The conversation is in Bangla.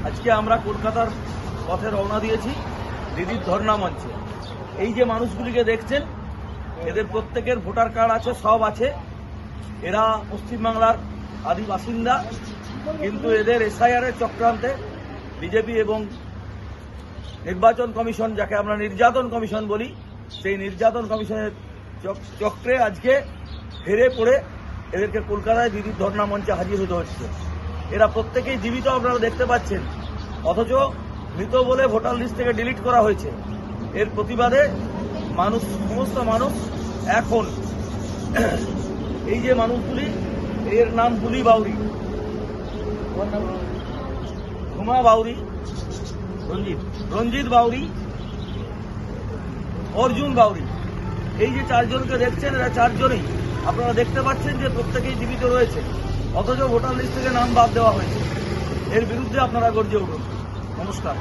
আজকে আমরা কলকাতার পথে রওনা দিয়েছি দিদির ধর্ণা মঞ্চে। এই যে মানুষগুলিকে দেখছেন, এদের প্রত্যেকের ভোটার কার্ড আছে, সব আছে। এরা পশ্চিমবাংলার আদি বাসিন্দা, কিন্তু এদের এসআইআর এর চক্রান্তে বিজেপি এবং নির্বাচন কমিশন, যাকে আমরা নির্যাতন কমিশন বলি, সেই নির্যাতন কমিশনের চক্রে আজকে হেরে পড়ে এদেরকে কলকাতায় দিদির ধর্ণা মঞ্চে হাজির হতে হচ্ছে। এরা প্রত্যেকেই জীবিত, আপনারা দেখতে পাচ্ছেন, অথচ মৃত বলে ভোটার লিস্ট থেকে ডিলিট করা হয়েছে। এর প্রতিবাদে সমস্ত মানুষ এখন এই যে মানুষগুলি, এর নাম বুলি বাউরি, হুমা বাউরি, রঞ্জিত বাউরি, অর্জুন বাউরি, এই যে চারজনকে দেখছেন, এরা চারজনই আপনারা দেখতে পাচ্ছেন যে প্রত্যেকেই জীবিত রয়েছে, অথচ ভোটার লিস্ট থেকে নাম বাদ দেওয়া হয়েছে। এর বিরুদ্ধে আপনারা গর্জে উঠুন। নমস্কার।